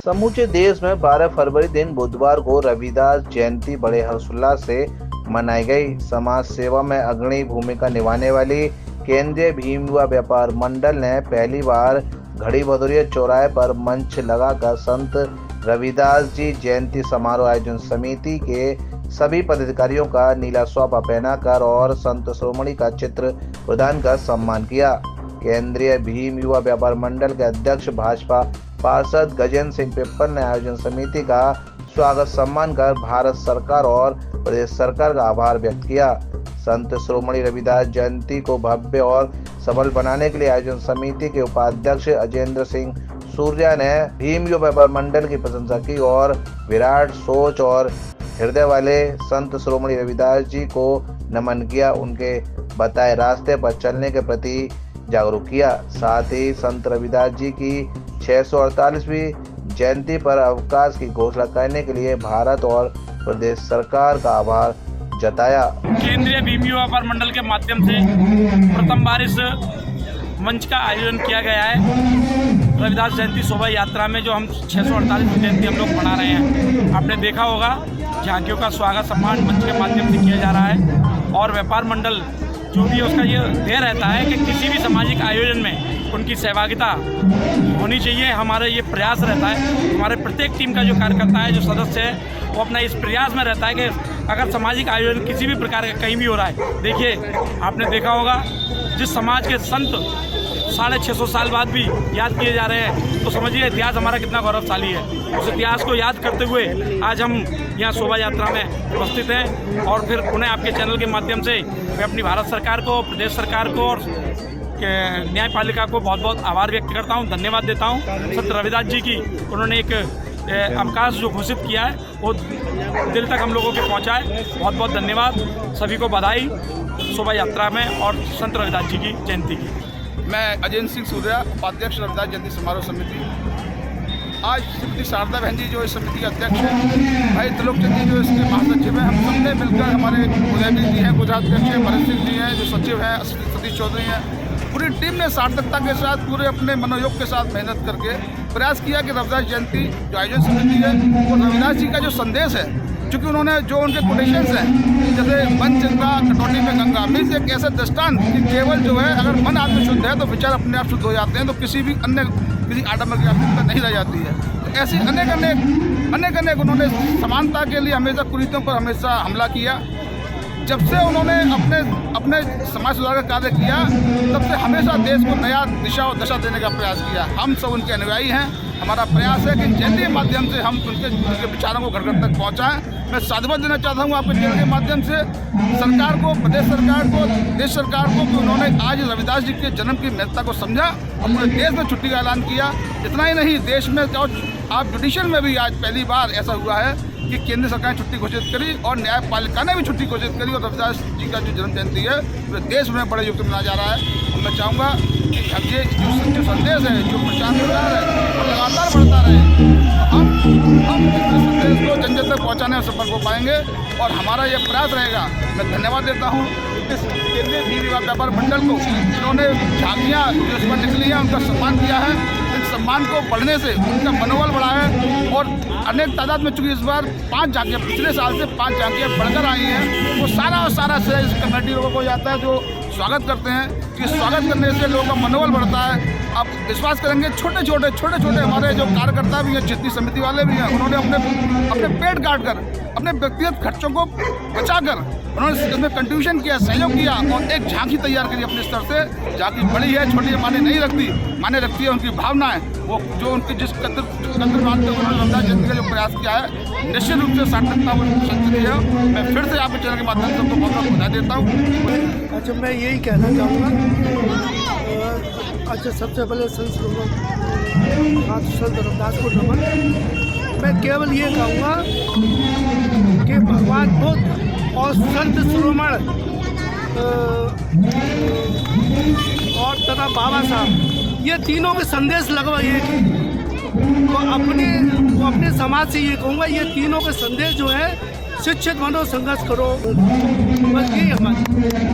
समूचे देश में 12 फरवरी दिन बुधवार को रविदास जयंती बड़े हर्षोल्लास से मनाई गई। समाज सेवा में अग्रणी भूमिका निभाने वाली केंद्रीय भीम युवा व्यापार मंडल ने पहली बार घड़ी भदौरिया चौराहे पर मंच लगाकर संत रविदास जी जयंती समारोह आयोजन समिति के सभी पदाधिकारियों का नीला स्वापा पहनाकर और संत शिरोमणि का चित्र प्रदान कर सम्मान किया। केंद्रीय भीम युवा व्यापार मंडल के अध्यक्ष भाजपा पार्षद गजेंद्र सिंह पिप्पल ने आयोजन समिति का स्वागत सम्मान कर भारत सरकार और प्रदेश सरकार का आभार व्यक्त किया। संत शिरोमणि रविदास जयंती को भव्य और सफल बनाने के लिए आयोजन समिति के उपाध्यक्ष अजेंद्र सिंह सूर्या ने भीम युवा व्यापार मंडल की प्रशंसा की और विराट सोच और हृदय वाले संत शिरोमणि रविदास जी को नमन किया, उनके बताए रास्ते पर चलने के प्रति जागरूक किया। साथ ही संत रविदास जी की 648वीं जयंती पर अवकाश की घोषणा करने के लिए भारत और प्रदेश सरकार का आभार जताया। केंद्रीय भीम युवा व्यापार मंडल के माध्यम से प्रथम बार इस मंच का आयोजन किया गया है। रविदास जयंती शोभा यात्रा में जो हम 648वीं जयंती हम लोग मना रहे हैं, आपने देखा होगा झांकियों का स्वागत सम्मान मंच के माध्यम से किया जा रहा है। और व्यापार मंडल जो भी उसका ये ध्येय रहता है कि किसी भी सामाजिक आयोजन में उनकी सहभागिता होनी चाहिए। हमारा ये प्रयास रहता है, हमारे प्रत्येक टीम का जो कार्यकर्ता है, जो सदस्य है, वो अपना इस प्रयास में रहता है कि अगर सामाजिक आयोजन किसी भी प्रकार का कहीं भी हो रहा है, देखिए आपने देखा होगा जिस समाज के संत 650 साल बाद भी याद किए जा रहे हैं, तो समझिए इतिहास हमारा कितना गौरवशाली है। उस इतिहास को याद करते हुए आज हम यहाँ शोभा यात्रा में उपस्थित हैं और फिर उन्हें आपके चैनल के माध्यम से मैं अपनी भारत सरकार को, प्रदेश सरकार को और न्यायपालिका को बहुत बहुत आभार व्यक्त करता हूँ, धन्यवाद देता हूँ। संत रविदास जी की उन्होंने एक अवकाश जो घोषित किया है वो दिल तक हम लोगों के पहुँचाए। बहुत बहुत धन्यवाद, सभी को बधाई शोभा यात्रा में और संत रविदास जी की जयंती की। मैं अजेंद्र सिंह सूर्या, उपाध्यक्ष रविदास जयंती समारोह समिति। आज श्रीमती शारदा बहन जी जो इस समिति के अध्यक्ष हैं, भाई त्रिलोक चंद जी जो इसके महासचिव हैं, हम सबने मिलकर, हमारे उदयवीर जी हैं गुजरात अध्यक्ष हैं, भरत सिंह जी हैं जो सचिव हैं, सतीश चौधरी हैं, पूरी टीम ने सार्थकता के साथ पूरे अपने मनोयोग के साथ मेहनत करके प्रयास किया कि रविदास जयंती जो आयोजन समिति है वो रविदास जी का जो संदेश है, चूँकि उन्होंने जो उनके कोटेशंस हैं जैसे मन चंगा कटौती में गंगा, मीन्स एक ऐसा दृष्टांत कि केवल जो है अगर मन आत्म शुद्ध है तो विचार अपने आप शुद्ध हो जाते हैं, तो किसी भी अन्य किसी आडम्बर की आवश्यकता नहीं रह जाती है। तो ऐसी अनेक उन्होंने समानता के लिए हमेशा कुरीतियों पर हमेशा हमला किया। जब से उन्होंने अपने समाज सुधार का कार्य किया, तब से हमेशा देश को नया दिशा और दशा देने का प्रयास किया। हम सब उनके अनुयायी हैं। हमारा प्रयास है कि जयंती के माध्यम से हम उनके विचारों को घर घर तक पहुंचाएं। मैं साधुवाद देना चाहता हूं आपके चैनल के माध्यम से सरकार को, प्रदेश सरकार को, देश सरकार को कि उन्होंने आज रविदास जी के जन्म की महत्ता को समझा और पूरे देश में छुट्टी का ऐलान किया। इतना ही नहीं, देश में आप जुडिशल में भी आज पहली बार ऐसा हुआ है कि केंद्र सरकार ने छुट्टी घोषित करी और न्यायपालिका ने भी छुट्टी घोषित करी और रविदास जी का जो जन्म जयंती है पूरे देश में बड़े योग से मनाया जा रहा है। और मैं चाहूँगा कि ये जो संदेश है, जो प्रचार प्रसार है, वो लगातार बढ़ता रहे। हम इस संदेश को जन जन तक पहुँचाने में सफल हो पाएंगे और हमारा ये प्रयास रहेगा। मैं धन्यवाद देता हूँ इस केंद्रीय भीम युवा व्यापार मंडल को, जिन्होंने झांकियाँ जो इस पर निकली हैं उनका सम्मान किया है। इस सम्मान को बढ़ने से उनका मनोबल बढ़ा है और अनेक तादाद में, चूँकि इस बार 5 झांकियाँ, पिछले साल से 5 झांकियाँ बढ़कर आई हैं, वो सारा श्रेय इस कमेटी लोगों को जाता है जो स्वागत करते हैं। कि स्वागत करने से लोगों का मनोबल बढ़ता है। आप विश्वास करेंगे, छोटे छोटे हमारे जो कार्यकर्ता भी हैं, जितनी समिति वाले भी हैं, उन्होंने अपने पेट काट कर, अपने व्यक्तिगत खर्चों को बचाकर उन्होंने इसमें कंट्रीब्यूशन किया, सहयोग किया और एक झांकी तैयार करी अपने स्तर से। झांकी बड़ी है, छोटी है माने नहीं रखती, माने रखती है उनकी भावनाएं। वो जो उनकी जिस कदर मानते हुए उन्होंने रविदास जयंती का जो प्रयास किया है, निश्चित रूप से सार्थकता संस्कृति है। मैं फिर से आपके चैनल के माध्यम से उनको बहुत बधाई देता हूँ। अच्छा, मैं यही कहना चाहूँगा, अच्छा सबसे पहले संत रविदास को नमन। मैं केवल ये कहूँगा कि भगवान बुद्ध और संत शिरोमणि और तथा बाबा साहब, ये तीनों के संदेश लगभग एक ही। तो अपने समाज से ये कहूँगा, ये तीनों के संदेश जो है, शिक्षित बनो, संघर्ष करो, बस यही हमारी।